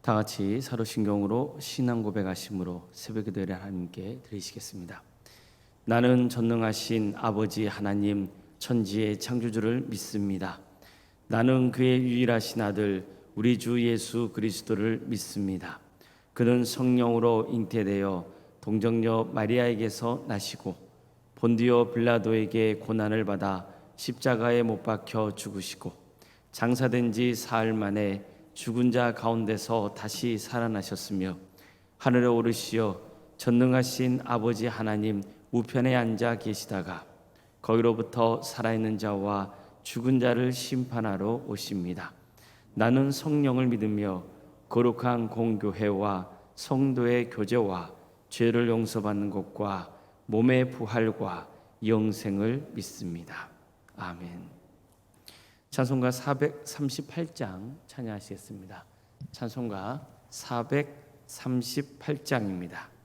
다 같이 사도신경으로 신앙 고백하심으로 새벽기도를 하나님께 드리시겠습니다. 나는 전능하신 아버지 하나님 천지의 창조주를 믿습니다. 나는 그의 유일하신 아들 우리 주 예수 그리스도를 믿습니다. 그는 성령으로 잉태되어 동정녀 마리아에게서 나시고 본디오 빌라도에게 고난을 받아 십자가에 못 박혀 죽으시고 장사된 지 사흘 만에 죽은 자 가운데서 다시 살아나셨으며 하늘에 오르시어 전능하신 아버지 하나님 우편에 앉아 계시다가 거기로부터 살아있는 자와 죽은 자를 심판하러 오십니다. 나는 성령을 믿으며 거룩한 공교회와 성도의 교제와 죄를 용서받는 것과 몸의 부활과 영생을 믿습니다. 아멘. 찬송가 438장 찬양하시겠습니다. 찬송가 438장입니다.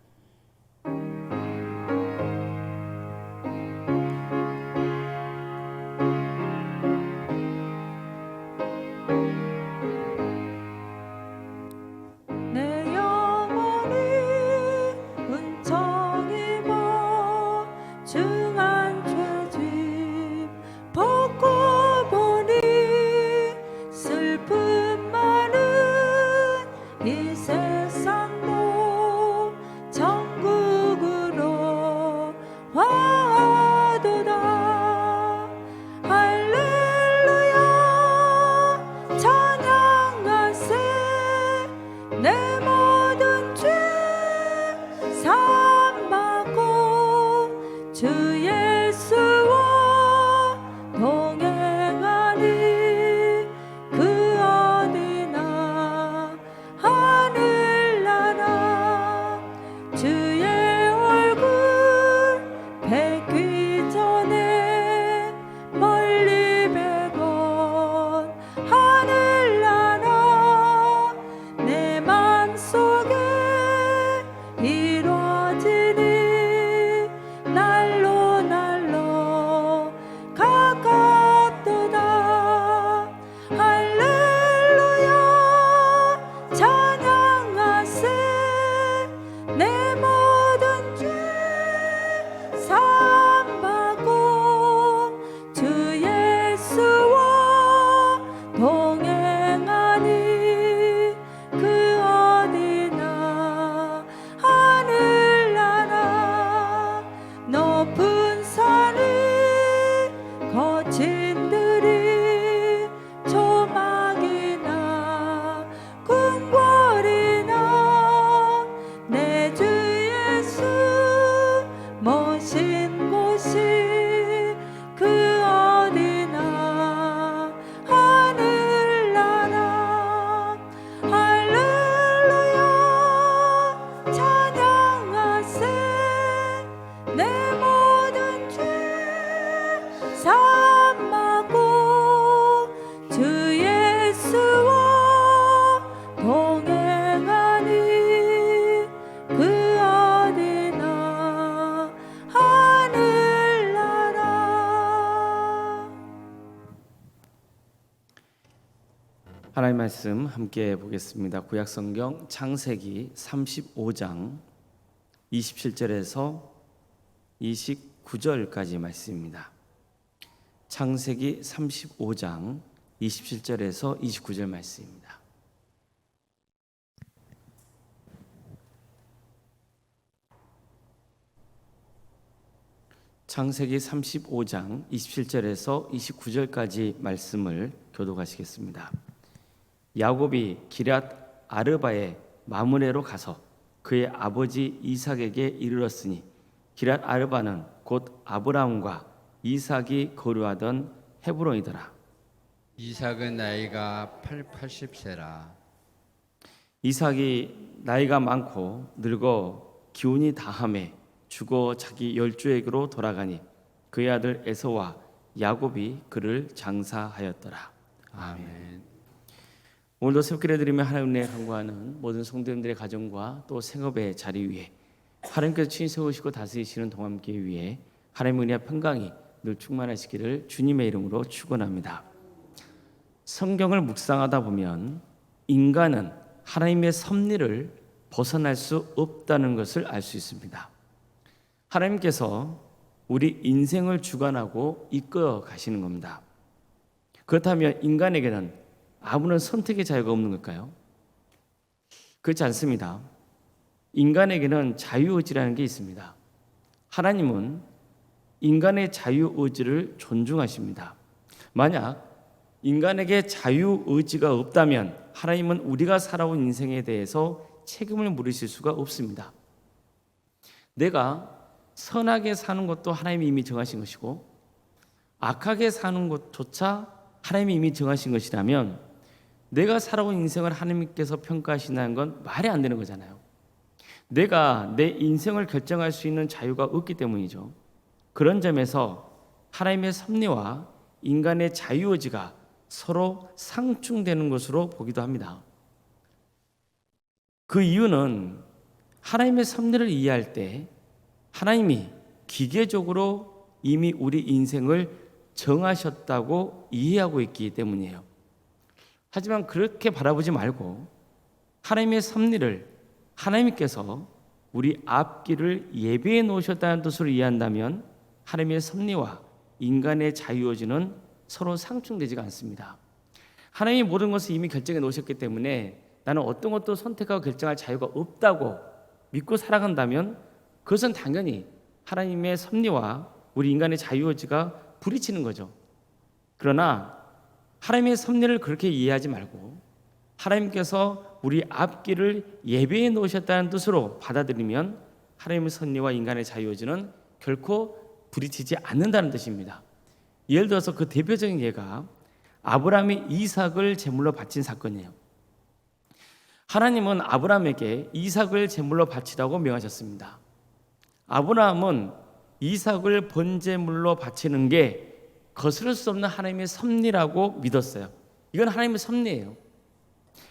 하나님 말씀 함께 보겠습니다. 구약성경 창세기 35장 27절에서 29절까지 말씀입니다. 창세기 35장 27절에서 29절 말씀입니다. 창세기 35장 27절에서 29절까지 말씀을 교독하시겠습니다. 야곱이 기럇 아르바에 마므레로 가서 그의 아버지 이삭에게 이르렀으니 기럇 아르바는 곧 아브라함과 이삭이 거류하던 헤브론이더라. 이삭은 나이가 80세라. 이삭이 나이가 많고 늙어 기운이 다함에 죽어 자기 열조에게로 돌아가니 그의 아들 에서와 야곱이 그를 장사하였더라. 아멘. 오늘도 새벽기도 드리며 하나님의 간구하는 모든 성도님들의 가정과 또 생업의 자리 위에 하나님께서 친히 세우시고 다스리시는 동함께 위해 하나님의 은혜와 평강이 늘 충만하시기를 주님의 이름으로 축원합니다. 성경을 묵상하다 보면 인간은 하나님의 섭리를 벗어날 수 없다는 것을 알 수 있습니다. 하나님께서 우리 인생을 주관하고 이끌어 가시는 겁니다. 그렇다면 인간에게는 아무런 선택의 자유가 없는 걸까요? 그렇지 않습니다. 인간에게는 자유의지라는 게 있습니다. 하나님은 인간의 자유의지를 존중하십니다. 만약 인간에게 자유의지가 없다면 하나님은 우리가 살아온 인생에 대해서 책임을 물으실 수가 없습니다. 내가 선하게 사는 것도 하나님이 이미 정하신 것이고 악하게 사는 것조차 하나님이 이미 정하신 것이라면 내가 살아온 인생을 하나님께서 평가하신다는 건 말이 안 되는 거잖아요. 내가 내 인생을 결정할 수 있는 자유가 없기 때문이죠. 그런 점에서 하나님의 섭리와 인간의 자유의지가 서로 상충되는 것으로 보기도 합니다. 그 이유는 하나님의 섭리를 이해할 때 하나님이 기계적으로 이미 우리 인생을 정하셨다고 이해하고 있기 때문이에요. 하지만 그렇게 바라보지 말고 하나님의 섭리를 하나님께서 우리 앞길을 예비해 놓으셨다는 뜻으로 이해한다면 하나님의 섭리와 인간의 자유의지는 서로 상충되지가 않습니다. 하나님이 모든 것을 이미 결정해 놓으셨기 때문에 나는 어떤 것도 선택하고 결정할 자유가 없다고 믿고 살아간다면 그것은 당연히 하나님의 섭리와 우리 인간의 자유의지가 부딪히는 거죠. 그러나 하나님의 섭리를 그렇게 이해하지 말고 하나님께서 우리 앞길을 예배해 놓으셨다는 뜻으로 받아들이면 하나님의 섭리와 인간의 자유의지는 결코 부딪히지 않는다는 뜻입니다. 예를 들어서 그 대표적인 예가 아브라함이 이삭을 제물로 바친 사건이에요. 하나님은 아브라함에게 이삭을 제물로 바치라고 명하셨습니다. 아브라함은 이삭을 번제물로 바치는 게 거스를 수 없는 하나님의 섭리라고 믿었어요. 이건 하나님의 섭리예요.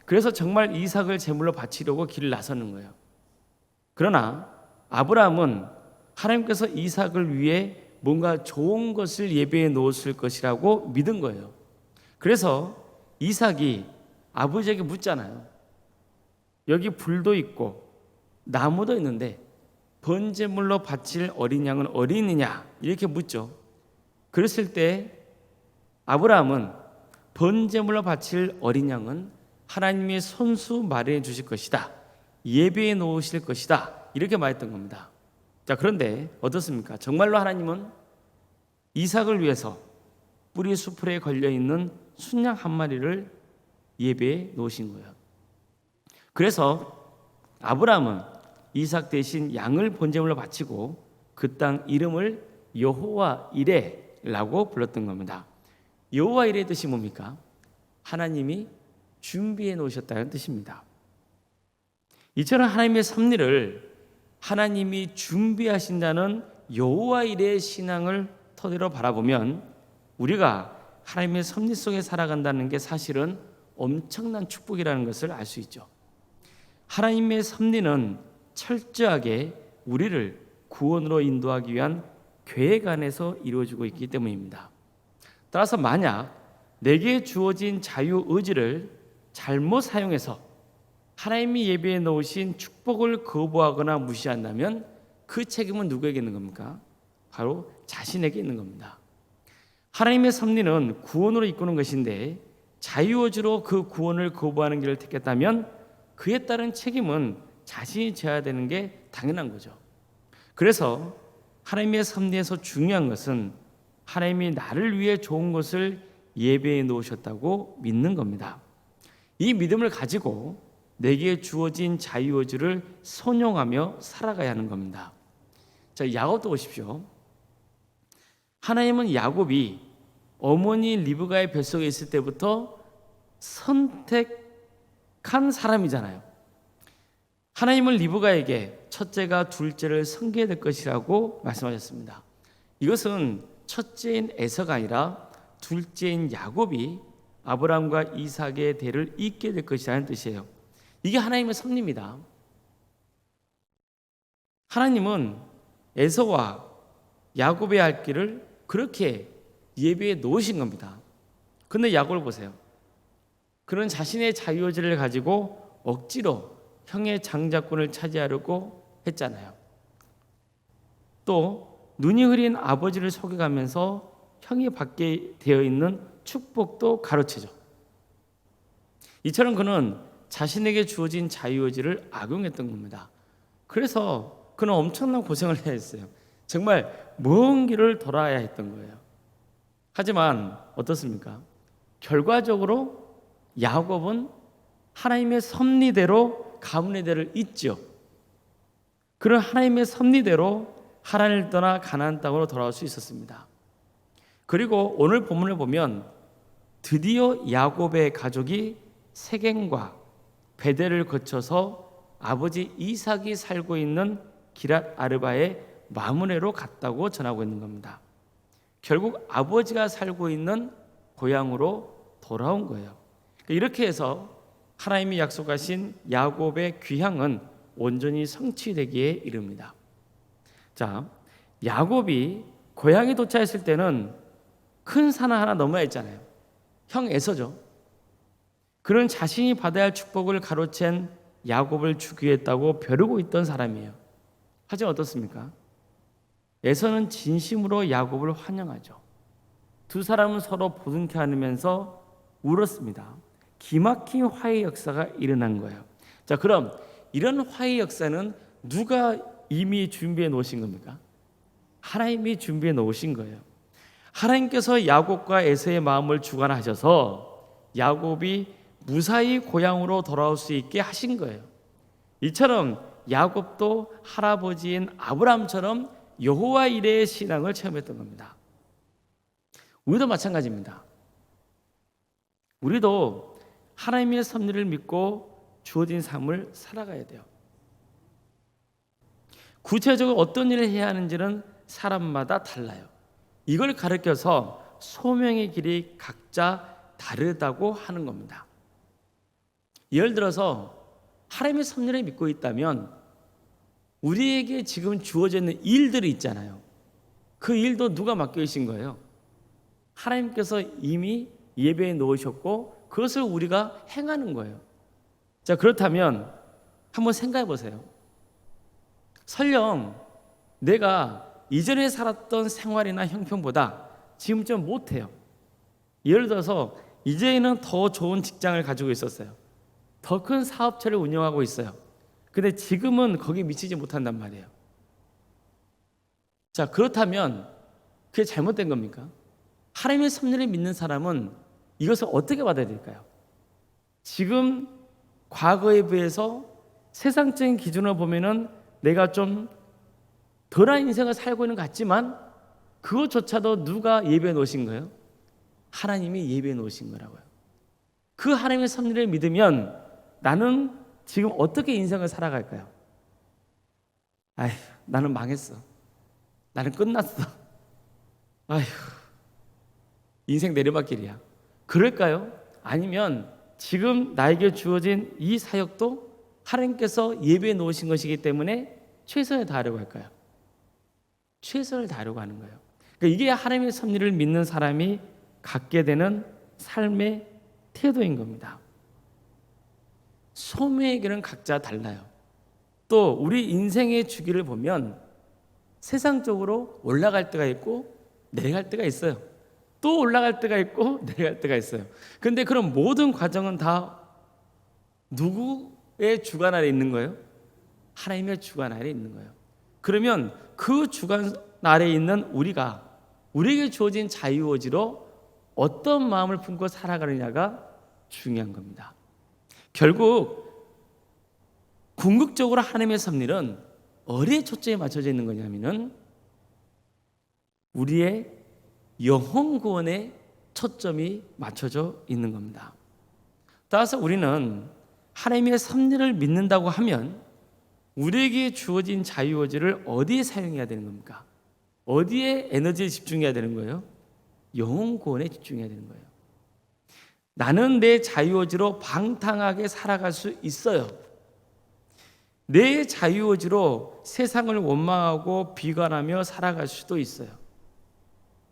그래서 정말 이삭을 제물로 바치려고 길을 나서는 거예요. 그러나 아브라함은 하나님께서 이삭을 위해 뭔가 좋은 것을 예배해 놓으실 것이라고 믿은 거예요. 그래서 이삭이 아버지에게 묻잖아요. 여기 불도 있고 나무도 있는데 번제물로 바칠 어린 양은 어디 있느냐 이렇게 묻죠. 그랬을 때 아브라함은 번제물로 바칠 어린 양은 하나님이 손수 마련해 주실 것이다, 예배해 놓으실 것이다 이렇게 말했던 겁니다. 자, 그런데 어떻습니까? 정말로 하나님은 이삭을 위해서 뿌리 수풀에 걸려있는 순양 한 마리를 예배해 놓으신 거예요. 그래서 아브라함은 이삭 대신 양을 번제물로 바치고 그 땅 이름을 여호와 이레라고 불렀던 겁니다. 여호와 이레의 뜻이 뭡니까? 하나님이 준비해 놓으셨다는 뜻입니다. 이처럼 하나님의 섭리를 하나님이 준비하신다는 여호와 이레의 신앙을 토대로 바라보면 우리가 하나님의 섭리 속에 살아간다는 게 사실은 엄청난 축복이라는 것을 알 수 있죠. 하나님의 섭리는 철저하게 우리를 구원으로 인도하기 위한 계획 안에서 이루어지고 있기 때문입니다. 따라서 만약 내게 주어진 자유의지를 잘못 사용해서 하나님이 예비해 놓으신 축복을 거부하거나 무시한다면 그 책임은 누구에게 있는 겁니까? 바로 자신에게 있는 겁니다. 하나님의 섭리는 구원으로 이끄는 것인데 자유의지로 그 구원을 거부하는 길을 택했다면 그에 따른 책임은 자신이 져야 되는 게 당연한 거죠. 그래서 하나님의 섭리에서 중요한 것은 하나님이 나를 위해 좋은 것을 예배해 놓으셨다고 믿는 겁니다. 이 믿음을 가지고 내게 주어진 자유의지를 선용하며 살아가야 하는 겁니다. 자, 야곱도 보십시오. 하나님은 야곱이 어머니 리브가의 뱃속에 있을 때부터 선택한 사람이잖아요. 하나님은 리브가에게 첫째가 둘째를 섬기게 될 것이라고 말씀하셨습니다. 이것은 첫째인 에서가 아니라 둘째인 야곱이 아브라함과 이삭의 대를 잇게 될 것이라는 뜻이에요. 이게 하나님의 섭리입니다. 하나님은 에서와 야곱의 할 길을 그렇게 예비해 놓으신 겁니다. 그런데 야곱을 보세요. 그는 자신의 자유의지를 가지고 억지로 형의 장자권을 차지하려고 했잖아요. 또 눈이 흐린 아버지를 속여가면서 형이 받게 되어 있는 축복도 가로채죠. 이처럼 그는 자신에게 주어진 자유의지를 악용했던 겁니다. 그래서 그는 엄청난 고생을 해야 했어요. 정말 먼 길을 돌아야 했던 거예요. 하지만 어떻습니까? 결과적으로 야곱은 하나님의 섭리대로 가문의 대를 잇죠. 그런 하나님의 섭리대로 하란을 떠나 가나안 땅으로 돌아올 수 있었습니다. 그리고 오늘 본문을 보면 드디어 야곱의 가족이 세겜과 베델을 거쳐서 아버지 이삭이 살고 있는 기랏 아르바의 마므네로 갔다고 전하고 있는 겁니다. 결국 아버지가 살고 있는 고향으로 돌아온 거예요. 이렇게 해서 하나님이 약속하신 야곱의 귀향은 온전히 성취되기에 이릅니다. 자, 야곱이 고향에 도착했을 때는 큰 산 하나 넘어야 했잖아요. 형 에서죠. 그는 자신이 받아야 할 축복을 가로챈 야곱을 죽이겠다고 벼르고 있던 사람이에요. 하지만 어떻습니까? 에서는 진심으로 야곱을 환영하죠. 두 사람은 서로 보듬게 안으면서 울었습니다. 기막힌 화해 역사가 일어난 거예요. 자, 그럼 이런 화해 역사는 누가 이미 준비해 놓으신 겁니까? 하나님이 준비해 놓으신 거예요. 하나님께서 야곱과 에서의 마음을 주관하셔서 야곱이 무사히 고향으로 돌아올 수 있게 하신 거예요. 이처럼 야곱도 할아버지인 아브라함처럼 여호와 이레의 신앙을 체험했던 겁니다. 우리도 마찬가지입니다. 우리도 하나님의 섭리를 믿고 주어진 삶을 살아가야 돼요. 구체적으로 어떤 일을 해야 하는지는 사람마다 달라요. 이걸 가르쳐서 소명의 길이 각자 다르다고 하는 겁니다. 예를 들어서 하나님의 섭리를 믿고 있다면 우리에게 지금 주어져 있는 일들이 있잖아요. 그 일도 누가 맡겨주신 거예요? 하나님께서 이미 예배해 놓으셨고 그것을 우리가 행하는 거예요. 자, 그렇다면 한번 생각해 보세요. 설령 내가 이전에 살았던 생활이나 형편보다 지금 좀 못해요. 예를 들어서 이제는 더 좋은 직장을 가지고 있었어요. 더 큰 사업체를 운영하고 있어요. 근데 지금은 거기에 미치지 못한단 말이에요. 자, 그렇다면 그게 잘못된 겁니까? 하나님의 섭리를 믿는 사람은 이것을 어떻게 받아야 될까요? 지금 과거에 비해서 세상적인 기준으로 보면은 내가 좀 덜한 인생을 살고 있는 것 같지만 그것조차도 누가 예배해 놓으신 거예요? 하나님이 예배해 놓으신 거라고요. 그 하나님의 섭리를 믿으면 나는 지금 어떻게 인생을 살아갈까요? 아휴, 나는 망했어. 나는 끝났어. 아휴, 인생 내리막길이야. 그럴까요? 아니면 지금 나에게 주어진 이 사역도 하나님께서 예배해 놓으신 것이기 때문에 최선을 다하려고 할까요? 최선을 다하려고 하는 거예요. 그러니까 이게 하나님의 섭리를 믿는 사람이 갖게 되는 삶의 태도인 겁니다. 소명에게는 각자 달라요. 또 우리 인생의 주기를 보면 세상적으로 올라갈 때가 있고 내려갈 때가 있어요. 또 올라갈 때가 있고 내려갈 때가 있어요. 그런데 그런 모든 과정은 다 누구의 주관 아래 있는 거예요? 하나님의 주관 아래 있는 거예요. 그러면 그 주관 아래 있는 우리에게 주어진 자유의지로 어떤 마음을 품고 살아가느냐가 중요한 겁니다. 결국 궁극적으로 하나님의 섭리는 어디에 초점이 맞춰져 있는 거냐면은 우리의 영혼 구원에 초점이 맞춰져 있는 겁니다. 따라서 우리는 하나님의 섭리를 믿는다고 하면 우리에게 주어진 자유의지를 어디에 사용해야 되는 겁니까? 어디에 에너지를 집중해야 되는 거예요? 영혼 구원에 집중해야 되는 거예요. 나는 내 자유의지로 방탕하게 살아갈 수 있어요. 내 자유의지로 세상을 원망하고 비관하며 살아갈 수도 있어요.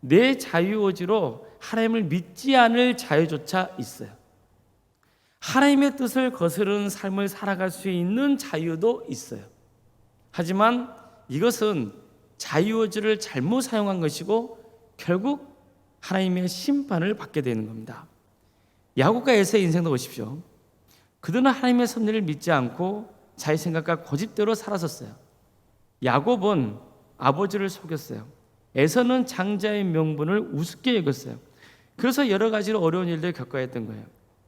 내 자유의지로 하나님을 믿지 않을 자유조차 있어요. 하나님의 뜻을 거스르는 삶을 살아갈 수 있는 자유도 있어요. 하지만 이것은 자유의지를 잘못 사용한 것이고 결국 하나님의 심판을 받게 되는 겁니다. 야곱과 에서의 인생도 보십시오. 그들은 하나님의 섭리를 믿지 않고 자기 생각과 고집대로 살았었어요. 야곱은 아버지를 속였어요. 에서는 장자의 명분을 우습게 여겼어요. 그래서 여러 가지로 어려운 일들을 겪어야 했던 거예요.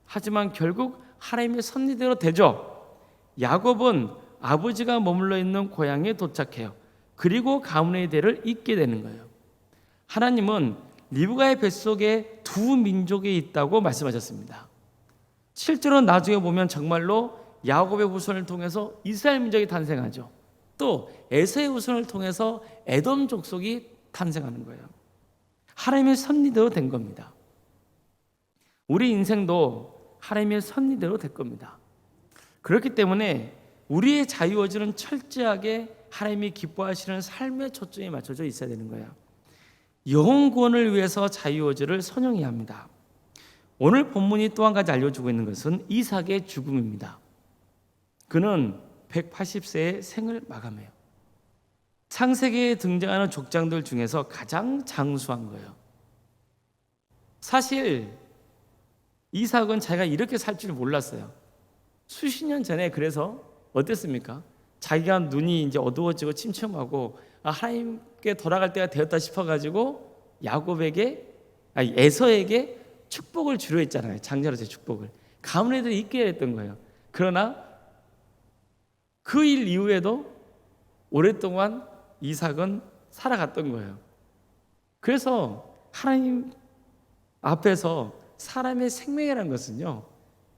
하지만 결국 하나님의 섭리대로 되죠. 야곱은 아버지가 머물러 있는 고향에 도착해요. 그리고 가문의 대를 잇게 되는 거예요. 하나님은 리브가의 뱃속에 두 민족이 있다고 말씀하셨습니다. 실제로 나중에 보면 정말로 야곱의 후손을 통해서 이스라엘 민족이 탄생하죠. 또 에서의 후손을 통해서 에돔 족속이 탄생하는 거예요. 하나님의 섭리대로 된 겁니다. 우리 인생도 하나님의 섭리대로 될 겁니다. 그렇기 때문에 우리의 자유의지는 철저하게 하나님이 기뻐하시는 삶의 초점이 맞춰져 있어야 되는 거예요. 영혼 구원을 위해서 자유의지를 선용해야 합니다. 오늘 본문이 또 한 가지 알려주고 있는 것은 이삭의 죽음입니다. 그는 180세의 생을 마감해요. 창세기에 등장하는 족장들 중에서 가장 장수한 거예요. 사실 이삭은 자기가 이렇게 살 줄 몰랐어요. 수십 년 전에 그래서 어땠습니까? 자기가 눈이 이제 어두워지고 침침하고 하나님께 돌아갈 때가 되었다 싶어가지고 에서에게 축복을 주려 했잖아요. 장자로서의 축복을. 가문 애들이 있게 했던 거예요. 그러나 그 일 이후에도 오랫동안 이삭은 살아갔던 거예요. 그래서 하나님 앞에서 사람의 생명이라는 것은요,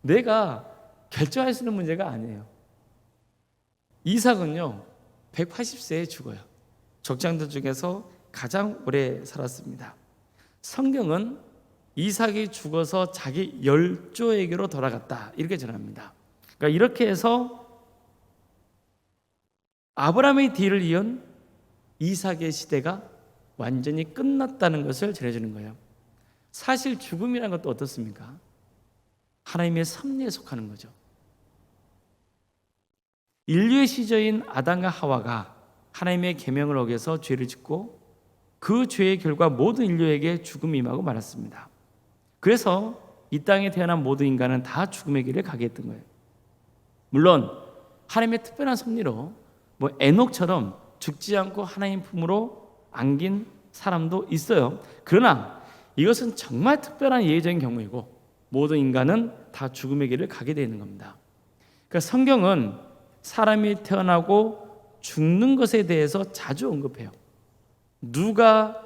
내가 결정할 수 있는 문제가 아니에요. 이삭은요 180세에 죽어요. 족장들 중에서 가장 오래 살았습니다. 성경은 이삭이 죽어서 자기 열조에게로 돌아갔다 이렇게 전합니다. 그러니까 이렇게 해서 아브라함의 뒤를 이은 이삭의 시대가 완전히 끝났다는 것을 전해주는 거예요. 사실 죽음이라는 것도 어떻습니까? 하나님의 섭리에 속하는 거죠. 인류의 시저인 아담과 하와가 하나님의 계명을 어겨서 죄를 짓고 그 죄의 결과 모든 인류에게 죽음이 임하고 말았습니다. 그래서 이 땅에 태어난 모든 인간은 다 죽음의 길을 가게 했던 거예요. 물론 하나님의 특별한 섭리로 에녹처럼 죽지 않고 하나님 품으로 안긴 사람도 있어요. 그러나 이것은 정말 특별한 예외적인 경우이고 모든 인간은 다 죽음의 길을 가게 되는 겁니다. 그러니까 성경은 사람이 태어나고 죽는 것에 대해서 자주 언급해요. 누가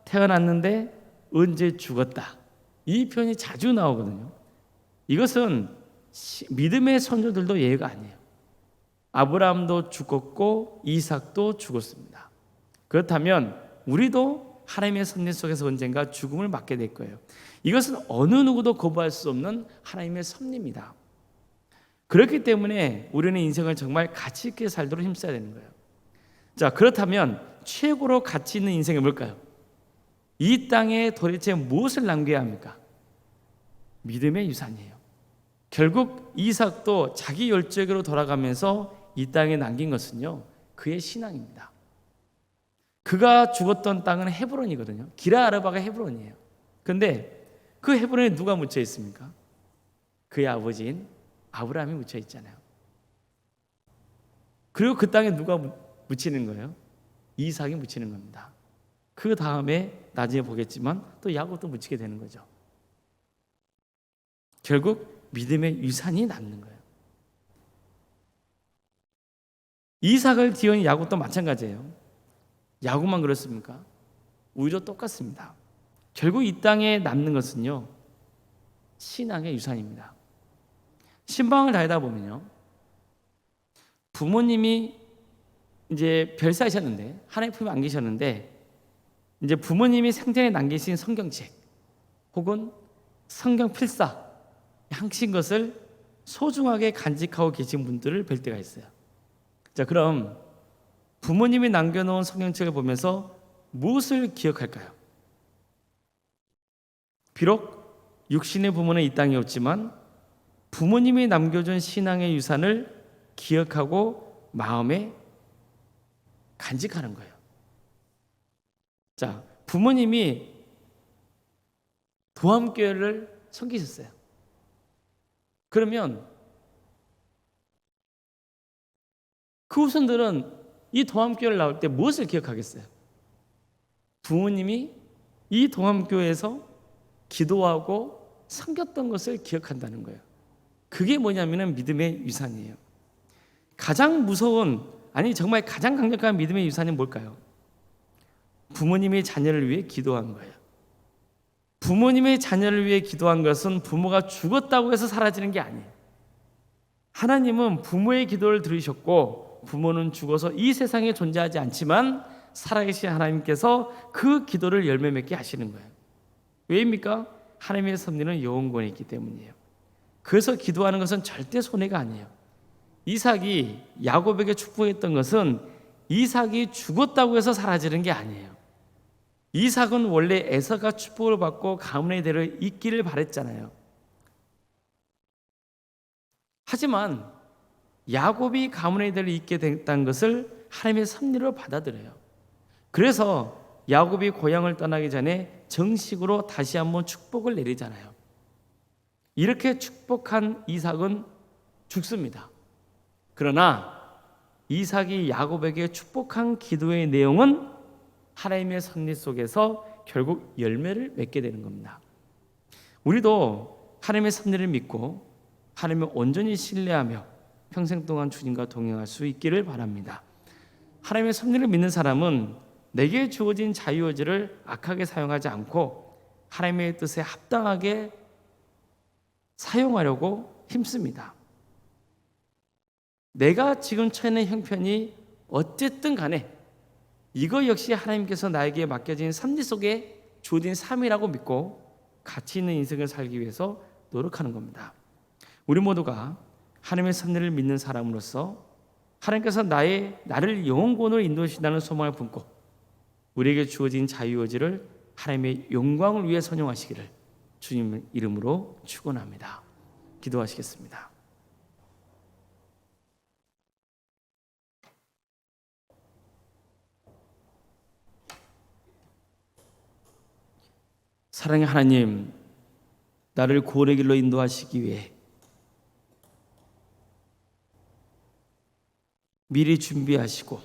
태어났는데 언제 죽었다. 이 표현이 자주 나오거든요. 이것은 믿음의 선조들도 예외가 아니에요. 아브라함도 죽었고 이삭도 죽었습니다. 그렇다면 우리도 하나님의 섭리 속에서 언젠가 죽음을 맞게 될 거예요. 이것은 어느 누구도 거부할 수 없는 하나님의 섭리입니다. 그렇기 때문에 우리는 인생을 정말 가치 있게 살도록 힘써야 되는 거예요. 자, 그렇다면 최고로 가치 있는 인생이 뭘까요? 이 땅에 도대체 무엇을 남겨야 합니까? 믿음의 유산이에요. 결국 이삭도 자기 열조에게로 돌아가면서 이 땅에 남긴 것은요, 그의 신앙입니다. 그가 죽었던 땅은 헤브론이거든요. 기라 아르바가 헤브론이에요. 그런데 그 헤브론에 누가 묻혀 있습니까? 그의 아버지인 아브라함이 묻혀 있잖아요. 그리고 그 땅에 누가 묻히는 거예요? 이삭이 묻히는 겁니다. 그 다음에 나중에 보겠지만 또 야곱도 묻히게 되는 거죠. 결국 믿음의 유산이 남는 거예요. 이삭을 뒤흔 야곱도 마찬가지예요. 야곱만 그렇습니까? 오히려 똑같습니다. 결국 이 땅에 남는 것은요, 신앙의 유산입니다. 신방을 다니다 보면요, 부모님이 이제 별세하셨는데 하나님 품에 안 계셨는데 이제 부모님이 생전에 남기신 성경책 혹은 성경 필사 하신 것을 소중하게 간직하고 계신 분들을 뵐 때가 있어요. 자, 그럼 부모님이 남겨놓은 성경책을 보면서 무엇을 기억할까요? 비록 육신의 부모는 이 땅에 없지만 부모님이 남겨준 신앙의 유산을 기억하고 마음에 간직하는 거예요. 자, 부모님이 도함교회를 섬기셨어요. 그러면 그 후손들은 이 도함교회를 나올 때 무엇을 기억하겠어요? 부모님이 이 도함교회에서 기도하고 섬겼던 것을 기억한다는 거예요. 그게 뭐냐면 믿음의 유산이에요. 가장 무서운, 아니 정말 가장 강력한 믿음의 유산이 뭘까요? 부모님의 자녀를 위해 기도한 거예요. 부모님의 자녀를 위해 기도한 것은 부모가 죽었다고 해서 사라지는 게 아니에요. 하나님은 부모의 기도를 들으셨고 부모는 죽어서 이 세상에 존재하지 않지만 살아계신 하나님께서 그 기도를 열매 맺게 하시는 거예요. 왜입니까? 하나님의 섭리는 영원권에 있기 때문이에요. 그래서 기도하는 것은 절대 손해가 아니에요. 이삭이 야곱에게 축복했던 것은 이삭이 죽었다고 해서 사라지는 게 아니에요. 이삭은 원래 에서가 축복을 받고 가문의 대를 잇기를 바랬잖아요. 하지만 야곱이 가문의 대를 잇게 됐다는 것을 하나님의 섭리로 받아들여요. 그래서 야곱이 고향을 떠나기 전에 정식으로 다시 한번 축복을 내리잖아요. 이렇게 축복한 이삭은 죽습니다. 그러나 이삭이 야곱에게 축복한 기도의 내용은 하나님의 섭리 속에서 결국 열매를 맺게 되는 겁니다. 우리도 하나님의 섭리를 믿고 하나님을 온전히 신뢰하며 평생 동안 주님과 동행할 수 있기를 바랍니다. 하나님의 섭리를 믿는 사람은 내게 주어진 자유의지를 악하게 사용하지 않고 하나님의 뜻에 합당하게 사용하려고 힘씁니다. 내가 지금 처해 있는 형편이 어쨌든 간에 이거 역시 하나님께서 나에게 맡겨진 섭리 속에 주어진 삶이라고 믿고 가치 있는 인생을 살기 위해서 노력하는 겁니다. 우리 모두가 하나님의 섭리를 믿는 사람으로서 하나님께서 나를 영원권으로 인도하신다는 소망을 품고 우리에게 주어진 자유의지를 하나님의 영광을 위해 선용하시기를 주님 이름으로 축원합니다. 기도하시겠습니다. 사랑의 하나님, 나를 구원의 길로 인도하시기 위해 미리 준비하시고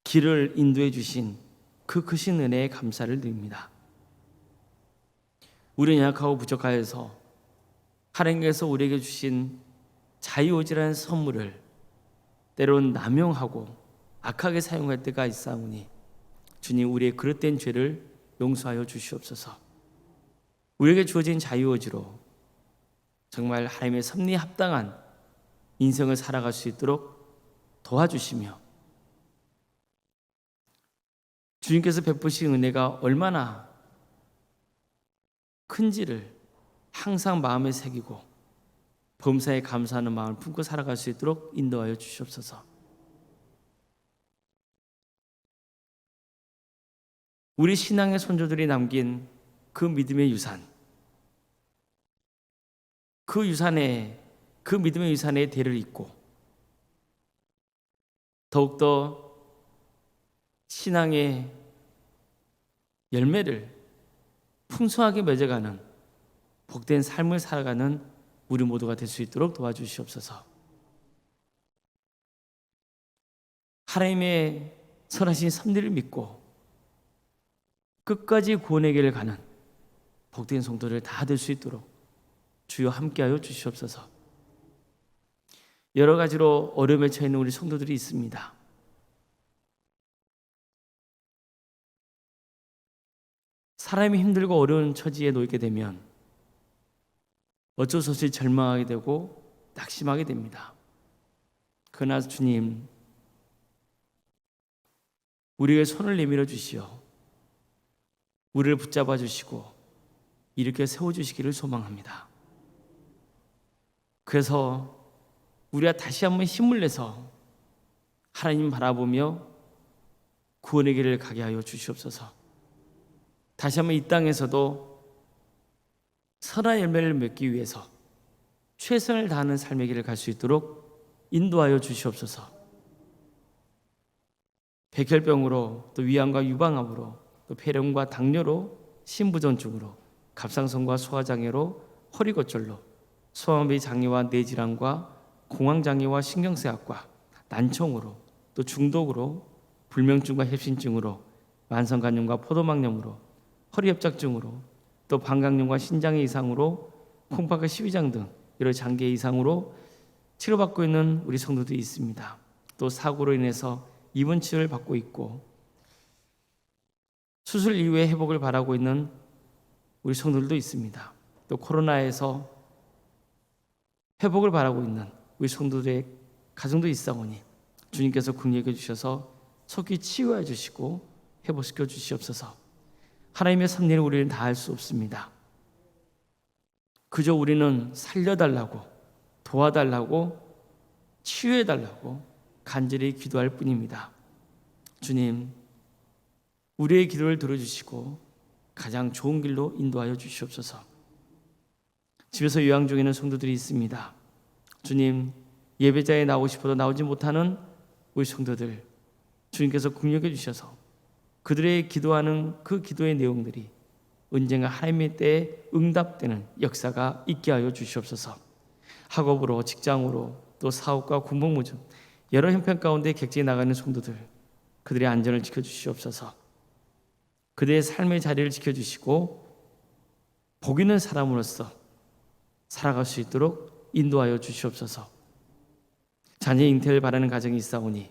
길을 인도해 주신 그 크신 은혜에 감사를 드립니다. 우리는 약하고 부족하여서 하나님께서 우리에게 주신 자유의지라는 선물을 때로는 남용하고 악하게 사용할 때가 있사오니 주님, 우리의 그릇된 죄를 용서하여 주시옵소서. 우리에게 주어진 자유의지로 정말 하나님의 섭리에 합당한 인생을 살아갈 수 있도록 도와주시며 주님께서 베푸신 은혜가 얼마나 큰지를 항상 마음에 새기고 범사에 감사하는 마음을 품고 살아갈 수 있도록 인도하여 주시옵소서. 우리 신앙의 선조들이 남긴 그 믿음의 유산, 그 믿음의 유산의 대를 잇고 더욱더 신앙의 열매를 풍성하게 맺어가는 복된 삶을 살아가는 우리 모두가 될 수 있도록 도와주시옵소서. 하나님의 선하신 섭리를 믿고 끝까지 구원의 길을 가는 복된 성도들 다 될 수 있도록 주여 함께하여 주시옵소서. 여러 가지로 어려움에 처해 있는 우리 성도들이 있습니다. 사람이 힘들고 어려운 처지에 놓이게 되면 어쩔 수 없이 절망하게 되고 낙심하게 됩니다. 그러나 주님, 우리의 손을 내밀어 주시어 우리를 붙잡아 주시고 이렇게 세워주시기를 소망합니다. 그래서 우리가 다시 한번 힘을 내서 하나님 바라보며 구원의 길을 가게 하여 주시옵소서. 다시 한번 이 땅에서도 선한 열매를 맺기 위해서 최선을 다하는 삶의 길을 갈 수 있도록 인도하여 주시옵소서. 백혈병으로 또 위암과 유방암으로 또 폐렴과 당뇨로 신부전증으로 갑상선과 소화장애로 허리고절로 소화마비 장애와 뇌질환과 공황장애와 신경쇠약과 난청으로 또 중독으로 불면증과 협심증으로 만성간염과 포도막염으로 허리협착증으로 또 방광염과 신장의 이상으로 콩팥과 십이장 등 여러 장기 이상으로 치료받고 있는 우리 성도들이 있습니다. 또 사고로 인해서 입원 치료를 받고 있고 수술 이후에 회복을 바라고 있는 우리 성도들도 있습니다. 또 코로나에서 회복을 바라고 있는 우리 성도들의 가정도 있사오니 주님께서 긍휼히 주셔서 속히 치유해 주시고 회복시켜 주시옵소서. 하나님의 섭리는 우리는 다 할 수 없습니다. 그저 우리는 살려달라고 도와달라고 치유해달라고 간절히 기도할 뿐입니다. 주님, 우리의 기도를 들어주시고 가장 좋은 길로 인도하여 주시옵소서. 집에서 요양 중에는 성도들이 있습니다. 주님, 예배자에 나오고 싶어도 나오지 못하는 우리 성도들 주님께서 긍휼히 주셔서 그들의 기도하는 그 기도의 내용들이 언젠가 하나님의 때에 응답되는 역사가 있게 하여 주시옵소서. 학업으로 직장으로 또 사업과 군복무 중 여러 형편 가운데 객지에 나가는 성도들 그들의 안전을 지켜주시옵소서. 그들의 삶의 자리를 지켜주시고 복 있는 사람으로서 살아갈 수 있도록 인도하여 주시옵소서. 자녀 잉태를 바라는 가정이 있사오니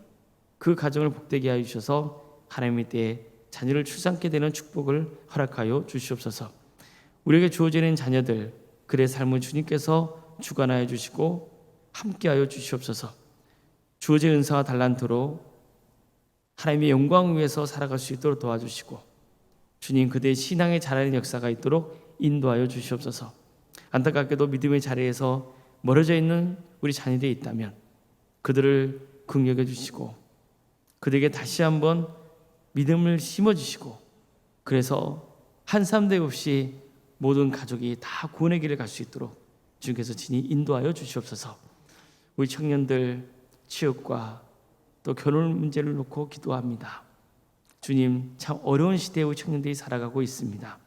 그 가정을 복되게 하여 주셔서 하나님의 때에 자녀를 출산케 되는 축복을 허락하여 주시옵소서. 우리에게 주어지는 자녀들 그의 삶을 주님께서 주관하여 주시고 함께하여 주시옵소서. 주어진 은사와 달란트로 하나님의 영광을 위해서 살아갈 수 있도록 도와주시고 주님 그들의 신앙의 자라는 역사가 있도록 인도하여 주시옵소서. 안타깝게도 믿음의 자리에서 멀어져 있는 우리 자녀들이 있다면 그들을 긍휼히 주시고 그들에게 다시 한번 믿음을 심어주시고 그래서 한 사람도 없이 모든 가족이 다 구원의 길을 갈 수 있도록 주님께서 친히 인도하여 주시옵소서. 우리 청년들 취업과 또 결혼 문제를 놓고 기도합니다. 주님, 참 어려운 시대에 우리 청년들이 살아가고 있습니다.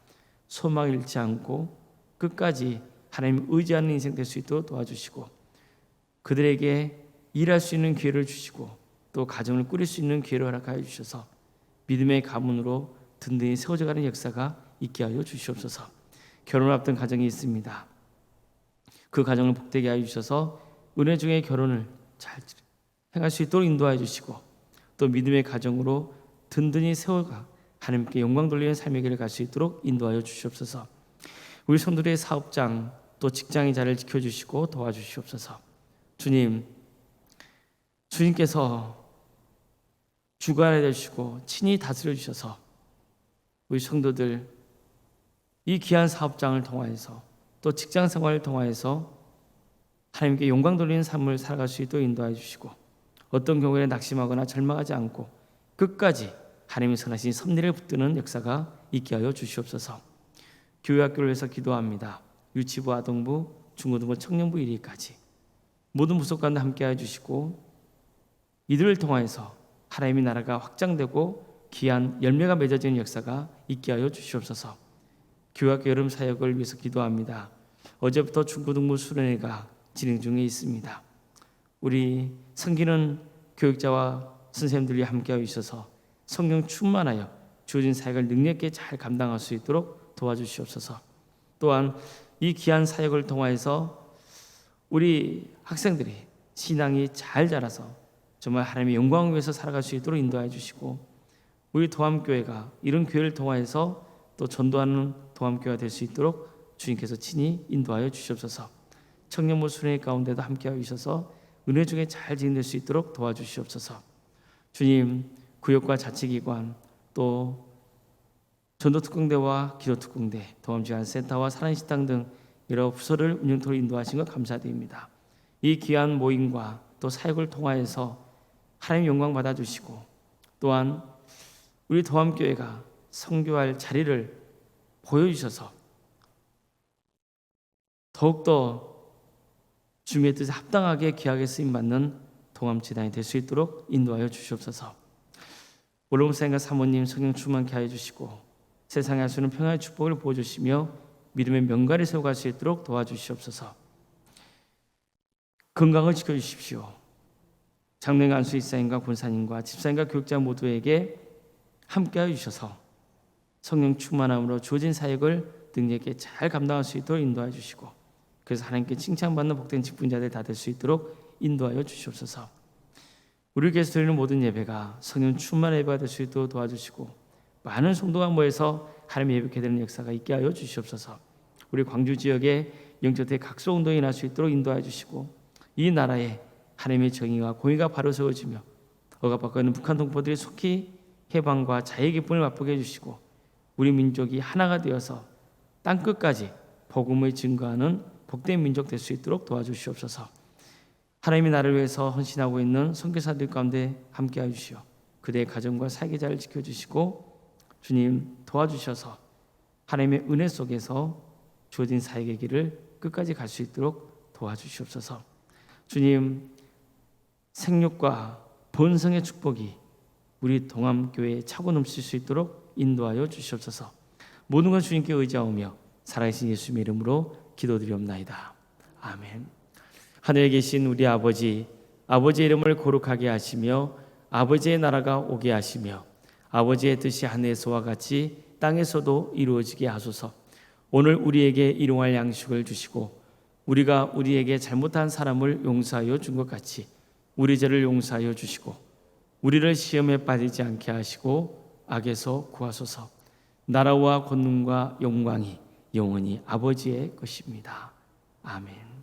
소망을 잃지 않고 끝까지 하나님 의지하는 인생 될 수 있도록 도와주시고 그들에게 일할 수 있는 기회를 주시고 또 가정을 꾸릴 수 있는 기회를 허락하여 주셔서 믿음의 가문으로 든든히 세워져가는 역사가 있게 하여 주시옵소서. 결혼을 앞둔 가정이 있습니다. 그 가정을 복되게 하여 주셔서 은혜 중에 결혼을 잘 행할 수 있도록 인도하여 주시고 또 믿음의 가정으로 든든히 세워가 하나님께 영광 돌리는 삶의 길을 갈 수 있도록 인도하여 주시옵소서. 우리 성도들의 사업장 또 직장의 자리를 지켜주시고 도와주시옵소서. 주님, 주님께서 주관해 주시고 친히 다스려 주셔서 우리 성도들 이 귀한 사업장을 통하여서 또 직장 생활을 통하여서 하나님께 영광 돌리는 삶을 살아갈 수 있도록 인도해 주시고 어떤 경우에는 낙심하거나 절망하지 않고 끝까지 하나님의 선하신 섭리를 붙드는 역사가 있게 하여 주시옵소서. 교회학교를 위해서 기도합니다. 유치부, 아동부, 중고등부, 청년부 1위까지 모든 부속 가운데 함께하여 주시고 이들을 통하여서 하나님의 나라가 확장되고 귀한 열매가 맺어지는 역사가 있게 하여 주시옵소서. 교회학교 여름 사역을 위해서 기도합니다. 어제부터 중고등부 수련회가 진행 중에 있습니다. 우리 섬기는 교육자와 선생님들이 함께하여 주셔서 성령 충만하여 주어진 사역을 능력있게 잘 감당할 수 있도록 도와주시옵소서. 또한 이 귀한 사역을 통하여서 우리 학생들이 신앙이 잘 자라서 정말 하나님의 영광을 위해서 살아갈 수 있도록 인도해 주시고 우리 도함교회가 이런 교회를 통하여서 또 전도하는 도함교회가 될 수 있도록 주님께서 친히 인도하여 주시옵소서. 청년부 수련회 가운데도 함께하여 주셔서 은혜 중에 잘 진행될 수 있도록 도와주시옵소서. 주님, 구역과 자치기관 또 전도특공대와 기도특공대, 도함지원센터와 사랑식당 등 여러 부서를 운영토록 인도하신 것 감사드립니다. 이 귀한 모임과 또 사역을 통하여서 하나님 영광 받아주시고 또한 우리 도함교회가 선교할 자리를 보여주셔서 더욱더 주님의 뜻에 합당하게 귀하게 쓰임받는 동암지단이 될 수 있도록 인도하여 주시옵소서. 올로몬사님과 사모님 성령 충만케 하여 주시고 세상에 할 수 있는 평화의 축복을 부어주시며 믿음의 명가를 세워갈 수 있도록 도와주시옵소서. 건강을 지켜주십시오. 장로님, 안수 이사님과 권사님과 집사님과 교육자 모두에게 함께하여 주셔서 성령 충만함으로 주어진 사역을 능력있게 잘 감당할 수 있도록 인도하여 주시고, 그래서 하나님께 칭찬받는 복된 직분자들 다 될 수 있도록 인도하여 주시옵소서. 우리 교회에서 드리는 모든 예배가 성령 충만한 예배가 될 수 있도록 도와주시고, 많은 성도가 모여서 하나님의 예배케 되는 역사가 있게 하여 주시옵소서. 우리 광주 지역에 영적대 각소 운동이 날 수 있도록 인도하여 주시고, 이 나라에 하나님의 정의와 공의가 바로 세워지며 억압받고 있는 북한 동포들이 속히 해방과 자유의 기쁨을 맛보게 해주시고, 우리 민족이 하나가 되어서 땅끝까지 복음을 증거하는 복된 민족 될 수 있도록 도와주시옵소서. 하나님의 나라를 위해서 헌신하고 있는 선교사들 가운데 함께하여 주시오. 그대의 가정과 사계자를 지켜주시고 주님 도와주셔서 하나님의 은혜 속에서 주어진 사역의 길을 끝까지 갈 수 있도록 도와주시옵소서. 주님, 생육과 본성의 축복이 우리 동암교회에 차고 넘칠 수 있도록 인도하여 주시옵소서. 모든 것 주님께 의지하오며 살아계신 예수님의 이름으로 기도드리옵나이다. 아멘. 하늘에 계신 우리 아버지, 아버지의 이름을 거룩하게 하시며 아버지의 나라가 오게 하시며 아버지의 뜻이 하늘에서와 같이 땅에서도 이루어지게 하소서. 오늘 우리에게 일용할 양식을 주시고 우리가 우리에게 잘못한 사람을 용서하여 준 것 같이 우리 죄를 용서하여 주시고 우리를 시험에 빠지지 않게 하시고 악에서 구하소서. 나라와 권능과 영광이 영원히 아버지의 것입니다. 아멘.